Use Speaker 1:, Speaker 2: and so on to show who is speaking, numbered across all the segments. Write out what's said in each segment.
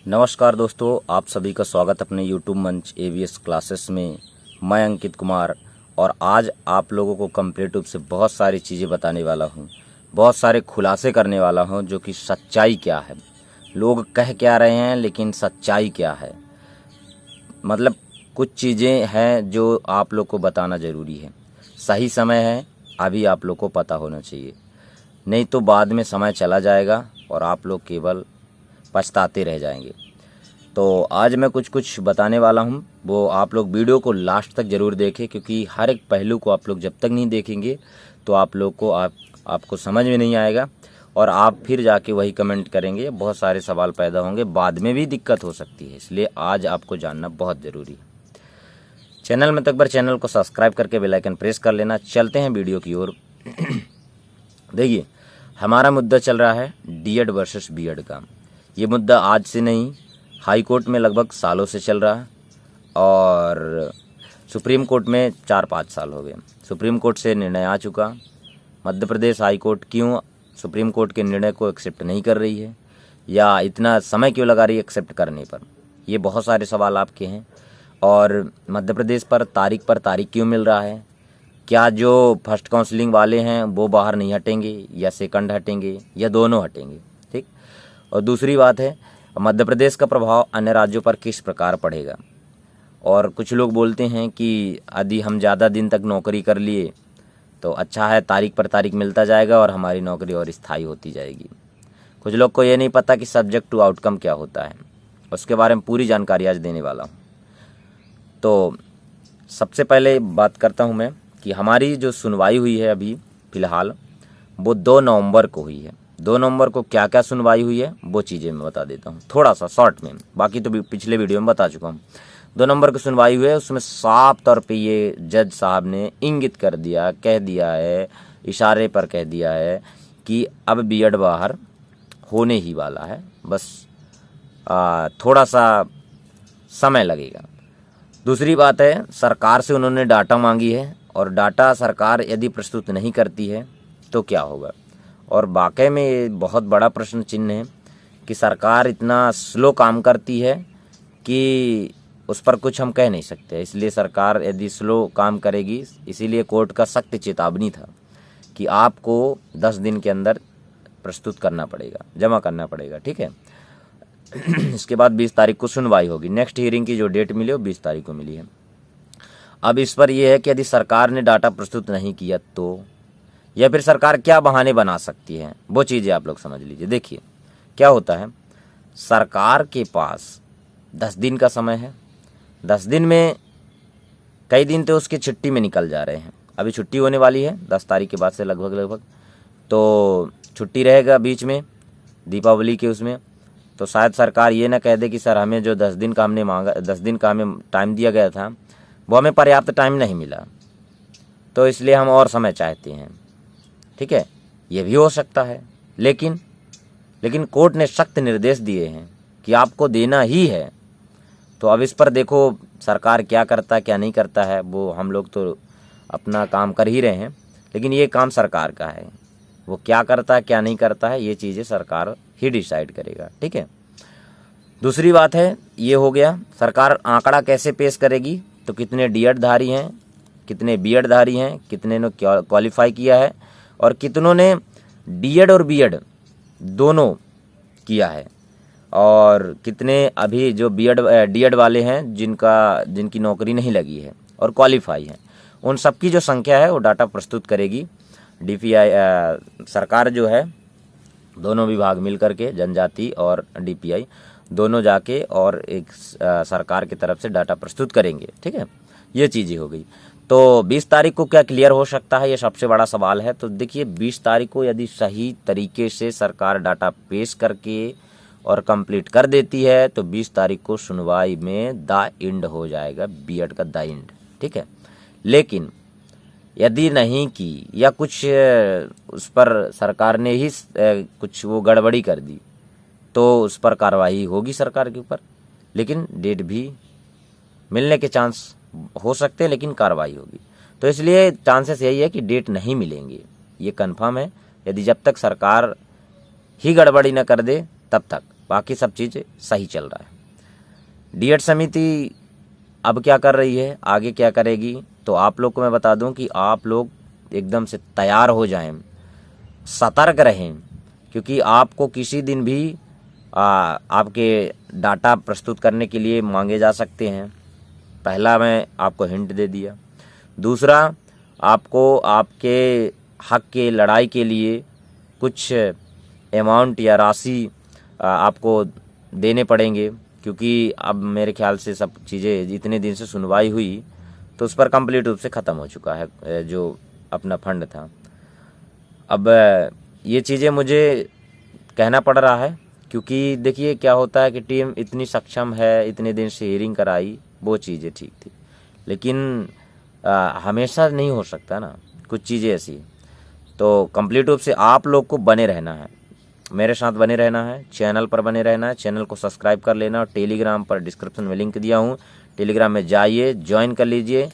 Speaker 1: नमस्कार दोस्तों, आप सभी का स्वागत अपने YouTube मंच AVS क्लासेस में। मैं अंकित कुमार और आज आप लोगों को कंप्लीट रूप से बहुत सारी चीज़ें बताने वाला हूं, बहुत सारे खुलासे करने वाला हूं जो कि सच्चाई क्या है, लोग कह क्या रहे हैं लेकिन सच्चाई क्या है। मतलब कुछ चीज़ें हैं जो आप लोग को बताना ज़रूरी है। सही समय है, अभी आप लोग को पता होना चाहिए, नहीं तो बाद में समय चला जाएगा और आप लोग केवल पछताते रह जाएंगे। तो आज मैं कुछ बताने वाला हूं, वो आप लोग वीडियो को लास्ट तक ज़रूर देखें, क्योंकि हर एक पहलू को आप लोग जब तक नहीं देखेंगे तो आप लोग को आपको समझ में नहीं आएगा और आप फिर जाके वही कमेंट करेंगे, बहुत सारे सवाल पैदा होंगे, बाद में भी दिक्कत हो सकती है। इसलिए आज आपको जानना बहुत ज़रूरी है। चैनल में तक बार चैनल को सब्सक्राइब करके बेल आइकन प्रेस कर लेना। चलते हैं वीडियो की ओर। देखिए, हमारा मुद्दा चल रहा है डीएड वर्सेस बीएड का। ये मुद्दा आज से नहीं, हाई कोर्ट में लगभग सालों से चल रहा है और सुप्रीम कोर्ट में 4-5 साल हो गए। सुप्रीम कोर्ट से निर्णय आ चुका। मध्य प्रदेश हाई कोर्ट क्यों सुप्रीम कोर्ट के निर्णय को एक्सेप्ट नहीं कर रही है, या इतना समय क्यों लगा रही है एक्सेप्ट करने पर, ये बहुत सारे सवाल आपके हैं। और मध्य प्रदेश पर तारीख क्यों मिल रहा है? क्या जो फर्स्ट काउंसलिंग वाले हैं वो बाहर नहीं हटेंगे, या सेकंड हटेंगे, या दोनों हटेंगे? ठीक। और दूसरी बात है, मध्य प्रदेश का प्रभाव अन्य राज्यों पर किस प्रकार पड़ेगा। और कुछ लोग बोलते हैं कि यदि हम ज़्यादा दिन तक नौकरी कर लिए तो अच्छा है, तारीख पर तारीख मिलता जाएगा और हमारी नौकरी और स्थायी होती जाएगी। कुछ लोग को ये नहीं पता कि सब्जेक्ट टू आउटकम क्या होता है, उसके बारे में पूरी जानकारी आज देने वाला हूँ। तो सबसे पहले बात करता हूँ मैं कि हमारी जो सुनवाई हुई है अभी फ़िलहाल, वो 2 नवंबर को हुई है। 2 नवंबर को क्या क्या सुनवाई हुई है वो चीज़ें मैं बता देता हूँ थोड़ा सा शॉर्ट में, बाकी तो पिछले वीडियो में बता चुका हूँ। 2 नवंबर को सुनवाई हुई है, उसमें साफ तौर पे ये जज साहब ने इंगित कर दिया, कह दिया है, इशारे पर कह दिया है कि अब बीएड बाहर होने ही वाला है, बस थोड़ा सा समय लगेगा। दूसरी बात है, सरकार से उन्होंने डाटा मांगी है और डाटा सरकार यदि प्रस्तुत नहीं करती है तो क्या होगा। और वाकई में ये बहुत बड़ा प्रश्न चिन्ह है कि सरकार इतना स्लो काम करती है कि उस पर कुछ हम कह नहीं सकते। इसलिए सरकार यदि स्लो काम करेगी, इसीलिए कोर्ट का सख्त चेतावनी था कि आपको 10 दिन के अंदर प्रस्तुत करना पड़ेगा, जमा करना पड़ेगा। ठीक है। इसके बाद 20 तारीख को सुनवाई होगी। नेक्स्ट हियरिंग की जो डेट मिली वो 20 तारीख को मिली है। अब इस पर यह है कि यदि सरकार ने डाटा प्रस्तुत नहीं किया तो, या फिर सरकार क्या बहाने बना सकती है, वो चीज़ें आप लोग समझ लीजिए। देखिए क्या होता है, सरकार के पास 10 दिन का समय है। 10 दिन में कई दिन तो उसकी छुट्टी में निकल जा रहे हैं। अभी छुट्टी होने वाली है 10 तारीख के बाद से लगभग, तो छुट्टी रहेगा बीच में दीपावली के उसमें। तो शायद सरकार ये ना कह दे कि सर हमें जो 10 दिन का हमने मांगा, 10 दिन का हमें टाइम दिया गया था वो हमें पर्याप्त टाइम नहीं मिला, तो इसलिए हम और समय चाहते हैं। ठीक है, ये भी हो सकता है। लेकिन कोर्ट ने सख्त निर्देश दिए हैं कि आपको देना ही है। तो अब इस पर देखो सरकार क्या करता क्या नहीं करता है, वो हम लोग तो अपना काम कर ही रहे हैं, लेकिन ये काम सरकार का है। वो क्या करता है क्या नहीं करता है, ये चीज़ें सरकार ही डिसाइड करेगा। ठीक है। दूसरी बात है, ये हो गया सरकार आंकड़ा कैसे पेश करेगी, तो कितने डीएड धारी हैं, कितने बीएड धारी हैं, कितने ने क्वालिफाई किया है और कितनों ने डीएड और बीएड दोनों किया है, और कितने अभी जो डीएड वाले हैं जिनकी नौकरी नहीं लगी है और क्वालिफाई है, उन सबकी जो संख्या है वो डाटा प्रस्तुत करेगी डीपीआई। सरकार जो है, दोनों विभाग मिल करके, जनजाति और डीपीआई दोनों जाके और एक सरकार की तरफ से डाटा प्रस्तुत करेंगे। ठीक है, ये चीज़ें हो गई। तो 20 तारीख को क्या क्लियर हो सकता है, ये सबसे बड़ा सवाल है। तो देखिए 20 तारीख को यदि सही तरीके से सरकार डाटा पेश करके और कंप्लीट कर देती है तो 20 तारीख को सुनवाई में द एंड हो जाएगा, बीएड का द एंड। ठीक है। लेकिन यदि नहीं की, या कुछ उस पर सरकार ने ही कुछ वो गड़बड़ी कर दी, तो उस पर कार्रवाई होगी सरकार के ऊपर, लेकिन डेट भी मिलने के चांस हो सकते हैं, लेकिन कार्रवाई होगी। तो इसलिए चांसेस यही है कि डेट नहीं मिलेंगे, ये कंफर्म है। यदि जब तक सरकार ही गड़बड़ी न कर दे तब तक बाकी सब चीज़ें सही चल रहा है। डीएड समिति अब क्या कर रही है, आगे क्या करेगी, तो आप लोग को मैं बता दूं कि आप लोग एकदम से तैयार हो जाएं, सतर्क रहें, क्योंकि आपको किसी दिन भी आपके डाटा प्रस्तुत करने के लिए मांगे जा सकते हैं। पहला मैं आपको हिंट दे दिया। दूसरा, आपको आपके हक के लड़ाई के लिए कुछ अमाउंट या राशि आपको देने पड़ेंगे, क्योंकि अब मेरे ख्याल से सब चीज़ें जितने दिन से सुनवाई हुई तो उस पर कंप्लीट रूप से ख़त्म हो चुका है जो अपना फंड था। अब ये चीज़ें मुझे कहना पड़ रहा है, क्योंकि देखिए क्या होता है कि टीम इतनी सक्षम है, इतने दिन से हियरिंग कराई, वो चीज़ें ठीक थी, लेकिन हमेशा नहीं हो सकता ना, कुछ चीज़ें ऐसी। तो कंप्लीट रूप से आप लोग को बने रहना है, मेरे साथ बने रहना है, चैनल पर बने रहना है, चैनल को सब्सक्राइब कर लेना, और टेलीग्राम पर डिस्क्रिप्शन में लिंक दिया हूँ, टेलीग्राम में जाइए, ज्वाइन कर लीजिए।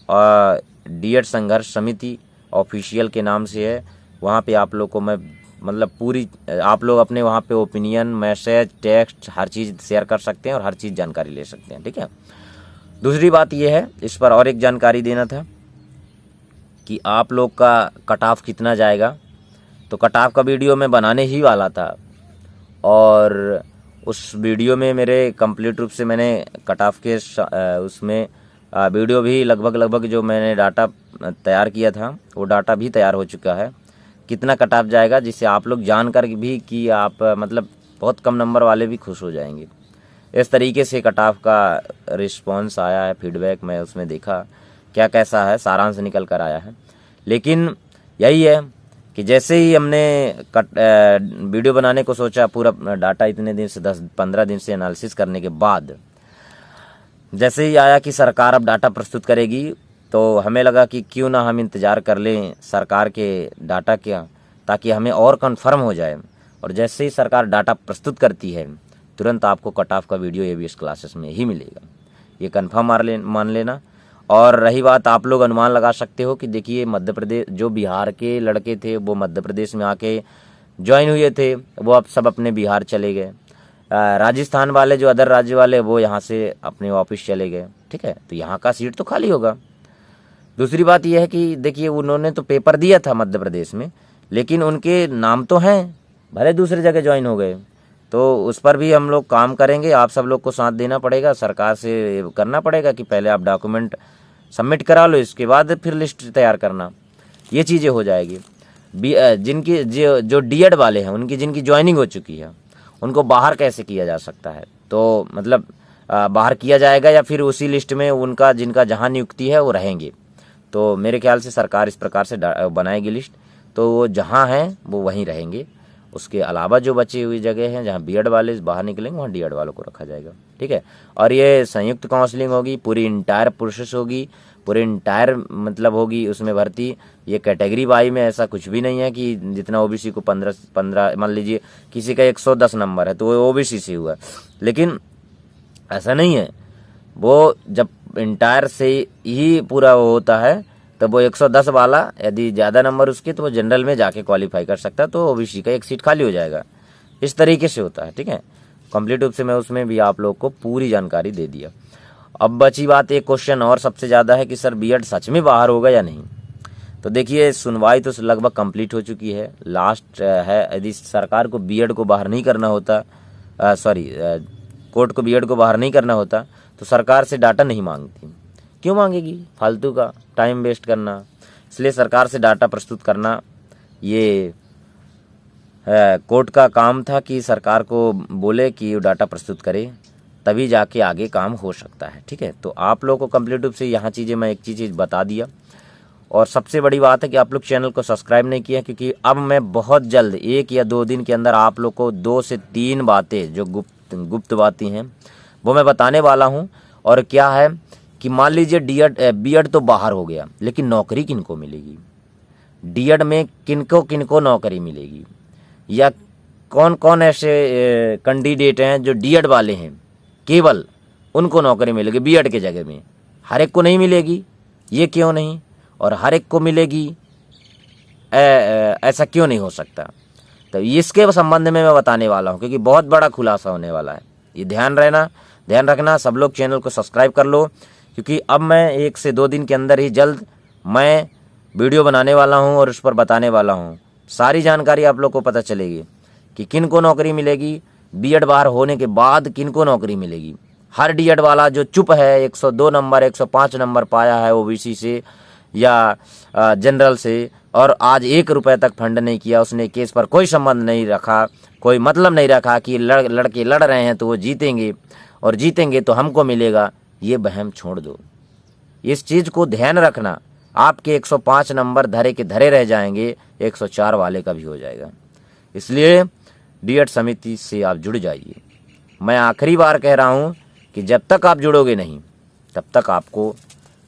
Speaker 1: और डीएड संघर्ष समिति ऑफिशियल के नाम से है, वहाँ पे आप लोग को मैं मतलब पूरी आप लोग अपने वहाँ पे ओपिनियन, मैसेज, टेक्स्ट हर चीज़ शेयर कर सकते हैं और हर चीज़ जानकारी ले सकते हैं, ठीक है। दूसरी बात ये है, इस पर और एक जानकारी देना था कि आप लोग का कट ऑफ कितना जाएगा। तो कट ऑफ का वीडियो मैं बनाने ही वाला था, और उस वीडियो में मेरे कंप्लीट रूप से मैंने कट ऑफ के उसमें वीडियो भी लगभग जो मैंने डाटा तैयार किया था वो डाटा भी तैयार हो चुका है, कितना कट ऑफ जाएगा, जिससे आप लोग जानकर भी कि आप मतलब बहुत कम नंबर वाले भी खुश हो जाएंगे। इस तरीके से कट ऑफ का रिस्पॉन्स आया है, फीडबैक मैं उसमें देखा क्या कैसा है, सारांश निकल कर आया है। लेकिन यही है कि जैसे ही हमने वीडियो बनाने को सोचा, पूरा डाटा इतने दिन से 10-15 दिन से एनालिसिस करने के बाद जैसे ही आया कि सरकार अब डाटा प्रस्तुत करेगी, तो हमें लगा कि क्यों ना हम इंतज़ार कर लें सरकार के डाटा का, ताकि हमें और कंफर्म हो जाए। और जैसे ही सरकार डाटा प्रस्तुत करती है, तुरंत आपको कट ऑफ का वीडियो एवीएस क्लासेस में ही मिलेगा, ये कंफर्म मान लेना। और रही बात, आप लोग अनुमान लगा सकते हो कि देखिए मध्य प्रदेश, जो बिहार के लड़के थे वो मध्य प्रदेश में आके ज्वाइन हुए थे, वो अब सब अपने बिहार चले गए। राजस्थान वाले, जो अदर राज्य वाले, वो यहाँ से अपने ऑफिस चले गए, ठीक है। तो यहाँ का सीट तो खाली होगा। दूसरी बात यह है कि देखिए उन्होंने तो पेपर दिया था मध्य प्रदेश में, लेकिन उनके नाम तो हैं, भले दूसरी जगह ज्वाइन हो गए। तो उस पर भी हम लोग काम करेंगे, आप सब लोग को साथ देना पड़ेगा, सरकार से करना पड़ेगा कि पहले आप डॉक्यूमेंट सबमिट करा लो, इसके बाद फिर लिस्ट तैयार करना, ये चीज़ें हो जाएगी। जिनकी जो डीएड वाले हैं, उनकी जिनकी ज्वाइनिंग हो चुकी है, उनको बाहर कैसे किया जा सकता है, तो मतलब बाहर किया जाएगा या फिर उसी लिस्ट में उनका जिनका जहाँ नियुक्ति है वो रहेंगे। तो मेरे ख्याल से सरकार इस प्रकार से बनाएगी लिस्ट, तो वो जहाँ हैं वो वहीं रहेंगे। उसके अलावा जो बची हुई जगह हैं जहाँ बीएड वाले बाहर निकलेंगे, वहाँ डीएड वालों को रखा जाएगा, ठीक है। और ये संयुक्त काउंसलिंग होगी, पूरी इंटायर प्रोसेस होगी, पूरी इंटायर मतलब होगी उसमें भर्ती। ये कैटेगरी वाई में ऐसा कुछ भी नहीं है कि जितना ओबीसी को 15 मान लीजिए किसी का 110 नंबर है तो वो ओबीसी से हुआ, लेकिन ऐसा नहीं है। वो जब इंटायर से ही पूरा वो होता है तब वो 110 वाला, यदि ज़्यादा नंबर उसके, तो वो जनरल में जाके क्वालिफाई कर सकता है, तो ओबीसी का एक सीट खाली हो जाएगा। इस तरीके से होता है, ठीक है। कंप्लीट रूप से मैं उसमें भी आप लोग को पूरी जानकारी दे दिया। अब बची बात, एक क्वेश्चन और सबसे ज़्यादा है कि सर बीएड सच में बाहर होगा या नहीं। तो देखिए सुनवाई तो लगभग कंप्लीट हो चुकी है, लास्ट है। यदि सरकार को बीएड को बाहर नहीं करना होता, कोर्ट को बीएड को बाहर नहीं करना होता, तो सरकार से डाटा नहीं मांगती। क्यों मांगेगी, फालतू का टाइम वेस्ट करना। इसलिए सरकार से डाटा प्रस्तुत करना ये कोर्ट का काम था कि सरकार को बोले कि वो डाटा प्रस्तुत करे, तभी जाके आगे काम हो सकता है, ठीक है। तो आप लोगों को कंप्लीट रूप से यहाँ चीज़ें मैं एक चीज़ बता दिया। और सबसे बड़ी बात है कि आप लोग चैनल को सब्सक्राइब नहीं किया, क्योंकि अब मैं बहुत जल्द 1 या 2 दिन के अंदर आप लोग को 2 से 3 बातें जो गुप्त बातें हैं वो मैं बताने वाला हूँ। और क्या है कि मान लीजिए बीएड तो बाहर हो गया, लेकिन नौकरी किनको मिलेगी, डीएड में किनको नौकरी मिलेगी, या कौन कौन ऐसे कैंडिडेट हैं जो डीएड वाले हैं केवल उनको नौकरी मिलेगी बीएड के जगह में, हर एक को नहीं मिलेगी, ये क्यों नहीं, और हर एक को मिलेगी ऐसा क्यों नहीं हो सकता। तो इसके संबंध में मैं बताने वाला हूँ, क्योंकि बहुत बड़ा खुलासा होने वाला है। ये ध्यान रखना। सब लोग चैनल को सब्सक्राइब कर लो, क्योंकि अब मैं 1 से 2 दिन के अंदर ही जल्द मैं वीडियो बनाने वाला हूँ और उस पर बताने वाला हूँ। सारी जानकारी आप लोग को पता चलेगी कि किन को नौकरी मिलेगी, बीएड बाहर होने के बाद किन को नौकरी मिलेगी। हर डीएड वाला जो चुप है, 102 नंबर 105 नंबर पाया है ओबीसी से या जनरल से, और आज 1 रुपये तक फंड नहीं किया, उसने केस पर कोई संबंध नहीं रखा, कोई मतलब नहीं रखा कि लड़के लड़ रहे हैं तो वो जीतेंगे और जीतेंगे तो हमको मिलेगा, ये वहम छोड़ दो। इस चीज़ को ध्यान रखना। आपके 105 नंबर धरे के धरे रह जाएंगे, 104 वाले का भी हो जाएगा। इसलिए डीएड समिति से आप जुड़ जाइए। मैं आखिरी बार कह रहा हूँ कि जब तक आप जुड़ोगे नहीं तब तक आपको,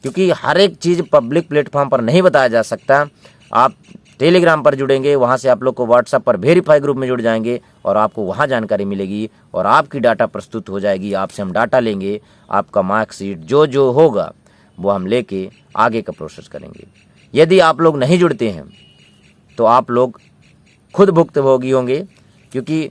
Speaker 1: क्योंकि हर एक चीज़ पब्लिक प्लेटफॉर्म पर नहीं बताया जा सकता। आप टेलीग्राम पर जुड़ेंगे, वहाँ से आप लोग को व्हाट्सएप पर वेरीफाई ग्रुप में जुड़ जाएंगे और आपको वहाँ जानकारी मिलेगी और आपकी डाटा प्रस्तुत हो जाएगी। आपसे हम डाटा लेंगे, आपका मार्कशीट जो होगा वो हम लेके आगे का प्रोसेस करेंगे। यदि आप लोग नहीं जुड़ते हैं तो आप लोग खुद भुक्तभोगी होंगे, क्योंकि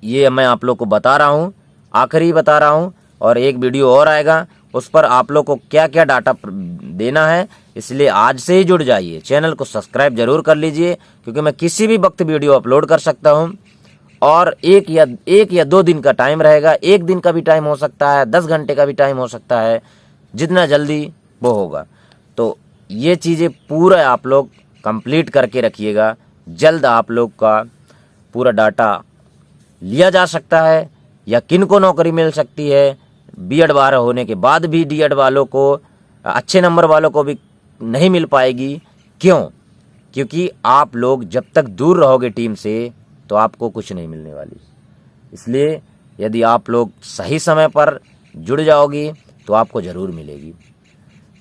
Speaker 1: ये मैं आप लोग को बता रहा हूँ, आखिरी बता रहा हूँ। और एक वीडियो और आएगा, उस पर आप लोग को क्या क्या डाटा देना है, इसलिए आज से ही जुड़ जाइए। चैनल को सब्सक्राइब जरूर कर लीजिए, क्योंकि मैं किसी भी वक्त वीडियो अपलोड कर सकता हूँ और एक या 2 दिन का टाइम रहेगा। 1 दिन का भी टाइम हो सकता है, 10 घंटे का भी टाइम हो सकता है, जितना जल्दी वो होगा। तो ये चीज़ें पूरा आप लोग कंप्लीट करके रखिएगा। जल्द आप लोग का पूरा डाटा लिया जा सकता है या किन को नौकरी मिल सकती है। बीएड बाहर होने के बाद भी डीएड वालों को, अच्छे नंबर वालों को भी नहीं मिल पाएगी। क्यों? क्योंकि आप लोग जब तक दूर रहोगे टीम से तो आपको कुछ नहीं मिलने वाली। इसलिए यदि आप लोग सही समय पर जुड़ जाओगे तो आपको ज़रूर मिलेगी।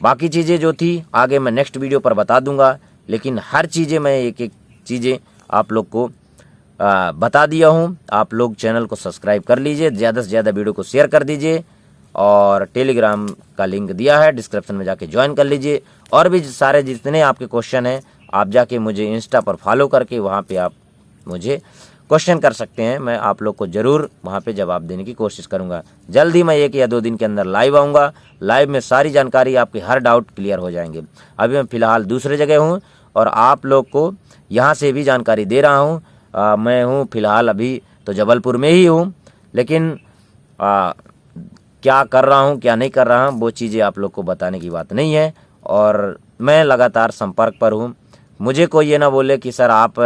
Speaker 1: बाकी चीज़ें जो थी आगे मैं नेक्स्ट वीडियो पर बता दूंगा, लेकिन हर चीज़ें मैं एक चीज़ें आप लोग को बता दिया हूँ। आप लोग चैनल को सब्सक्राइब कर लीजिए, ज़्यादा से ज़्यादा वीडियो को शेयर कर दीजिए और टेलीग्राम का लिंक दिया है डिस्क्रिप्शन में, जाके ज्वाइन कर लीजिए। और भी सारे जितने आपके क्वेश्चन हैं आप जाके मुझे इंस्टा पर फॉलो करके वहाँ पे आप मुझे क्वेश्चन कर सकते हैं। मैं आप लोग को ज़रूर वहाँ पे जवाब देने की कोशिश करूँगा। जल्द ही मैं 1 या 2 दिन के अंदर लाइव आऊँगा। लाइव में सारी जानकारी, आपके हर डाउट क्लियर हो जाएंगे। अभी मैं फ़िलहाल दूसरे जगह हूँ और आप लोग को यहाँ से भी जानकारी दे रहा हूँ। मैं हूँ फ़िलहाल अभी तो जबलपुर में ही हूँ, लेकिन क्या कर रहा हूँ क्या नहीं कर रहा हूँ वो चीज़ें आप लोग को बताने की बात नहीं है। और मैं लगातार संपर्क पर हूँ। मुझे कोई ये ना बोले कि सर आप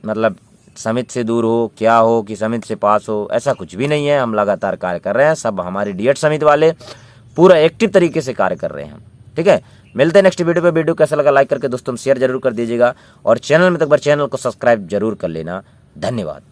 Speaker 1: मतलब समिति से दूर हो, क्या हो कि समिति से पास हो, ऐसा कुछ भी नहीं है। हम लगातार कार्य कर रहे हैं। सब हमारी डीएड समिति वाले पूरा एक्टिव तरीके से कार्य कर रहे हैं। ठीक है, मिलते हैं नेक्स्ट वीडियो पे। वीडियो कैसा लगा लाइक करके दोस्तों शेयर जरूर कर दीजिएगा और चैनल में तक बार चैनल को सब्सक्राइब जरूर कर लेना। धन्यवाद।